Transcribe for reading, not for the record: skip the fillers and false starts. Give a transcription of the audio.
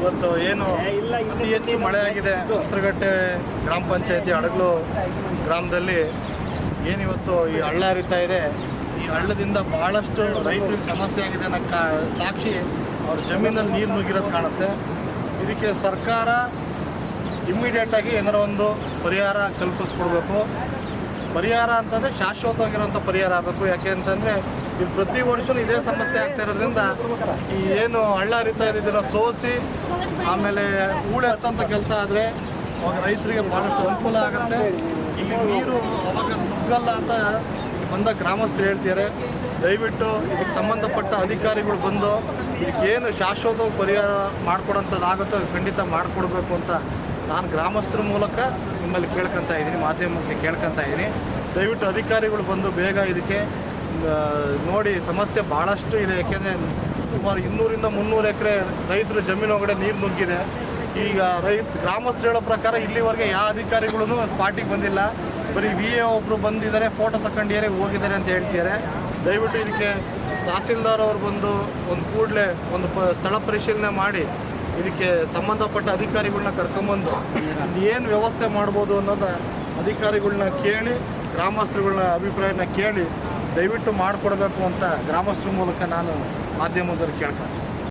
ಇವತ್ತು ಏನು ಅತಿ ಹೆಚ್ಚು ಮಳೆ ಆಗಿದೆ ಅಸ್ತ್ರಗಟ್ಟೆ ಗ್ರಾಮ ಪಂಚಾಯತಿ ಹಡಗಲು ಗ್ರಾಮದಲ್ಲಿ ಏನಿವತ್ತು ಈ ಹಳ್ಳ ಹರಿತಾ ಇದೆ. ಈ ಹಳ್ಳದಿಂದ ಭಾಳಷ್ಟು ರೈತರಿಗೆ ಸಮಸ್ಯೆ ಆಗಿದೆ ಅನ್ನೋ ಸಾಕ್ಷಿ ಅವ್ರ ಜಮೀನಲ್ಲಿ ನೀರು ನುಗ್ಗಿರೋದು ಕಾಣುತ್ತೆ. ಇದಕ್ಕೆ ಸರ್ಕಾರ ಇಮ್ಮಿಡಿಯೇಟಾಗಿ ಏನಾರ ಒಂದು ಪರಿಹಾರ ಕಲ್ಪಿಸ್ಕೊಡ್ಬೇಕು. ಪರಿಹಾರ ಅಂತಂದರೆ ಶಾಶ್ವತವಾಗಿರೋಂಥ ಪರಿಹಾರ ಆಗಬೇಕು. ಯಾಕೆ ಅಂತಂದರೆ ಇದು ಪ್ರತಿ ವರ್ಷವೂ ಇದೇ ಸಮಸ್ಯೆ ಆಗ್ತಾ ಇರೋದ್ರಿಂದ ಈ ಏನು ಹಳ್ಳ ಹರಿತಾ ಇದ್ದಿದ್ದನ್ನು ಸೋಸಿ ಆಮೇಲೆ ಹೂಳೆತ್ತಂಥ ಕೆಲಸ ಆದರೆ ಅವಾಗ ರೈತರಿಗೆ ಭಾಳಷ್ಟು ಅನುಕೂಲ ಆಗುತ್ತೆ. ಇಲ್ಲಿ ನೀರು ಅವಾಗ ನುಗ್ಗಲ್ಲ ಅಂತ ಬಂದ ಗ್ರಾಮಸ್ಥರು ಹೇಳ್ತಿದ್ದಾರೆ. ದಯವಿಟ್ಟು ಇದಕ್ಕೆ ಸಂಬಂಧಪಟ್ಟ ಅಧಿಕಾರಿಗಳು ಬಂದು ಇದಕ್ಕೇನು ಶಾಶ್ವತ ಪರಿಹಾರ ಮಾಡಿಕೊಡೋಂಥದ್ದಾಗುತ್ತೋ ಖಂಡಿತ ಮಾಡಿಕೊಡ್ಬೇಕು ಅಂತ ನಾನು ಗ್ರಾಮಸ್ಥರ ಮೂಲಕ ನಿಮ್ಮಲ್ಲಿ ಕೇಳ್ಕೊತಾ ಇದ್ದೀನಿ, ಮಾಧ್ಯಮಕ್ಕೆ ಕೇಳ್ಕೊತಾ ಇದ್ದೀನಿ. ದಯವಿಟ್ಟು ಅಧಿಕಾರಿಗಳು ಬಂದು ಬೇಗ ಇದಕ್ಕೆ ನೋಡಿ. ಸಮಸ್ಯೆ ಭಾಳಷ್ಟು ಇದೆ. ಯಾಕೆಂದರೆ ಸುಮಾರು 200-300 ಎಕರೆ ರೈತರ ಜಮೀನು ಒಳಗಡೆ ನೀರು ನುಗ್ಗಿದೆ. ಈಗ ಗ್ರಾಮಸ್ಥರು ಹೇಳೋ ಪ್ರಕಾರ ಇಲ್ಲಿವರೆಗೆ ಯಾವ ಅಧಿಕಾರಿಗಳು ಸ್ಪಾಟಿಗೆ ಬಂದಿಲ್ಲ. ಬರೀ VA ಒಬ್ಬರು ಬಂದಿದ್ದಾರೆ, ಫೋಟೋ ತಗೊಂಡಿದ್ದಾರೆ, ಹೋಗಿದ್ದಾರೆ ಅಂತ ಹೇಳ್ತಿದ್ದಾರೆ. ದಯವಿಟ್ಟು ಇದಕ್ಕೆ ತಹಸೀಲ್ದಾರ್ ಅವರು ಬಂದು ಒಂದು ಕೂಡಲೇ ಒಂದು ಸ್ಥಳ ಪರಿಶೀಲನೆ ಮಾಡಿ ಇದಕ್ಕೆ ಸಂಬಂಧಪಟ್ಟ ಅಧಿಕಾರಿಗಳನ್ನ ಕರ್ಕೊಂಬಂದು ಏನು ವ್ಯವಸ್ಥೆ ಮಾಡ್ಬೋದು ಅನ್ನೋದು ಅಧಿಕಾರಿಗಳನ್ನ ಕೇಳಿ ಗ್ರಾಮಸ್ಥರುಗಳ ಅಭಿಪ್ರಾಯನ ಕೇಳಿ ದಯವಿಟ್ಟು ಮಾಡಿಕೊಡ್ಬೇಕು ಅಂತ ಗ್ರಾಮಸ್ಥರ ಮೂಲಕ ನಾನು ಮಾಧ್ಯಮದವ್ರಿಗೆ ಕೇಳ್ತೀನಿ.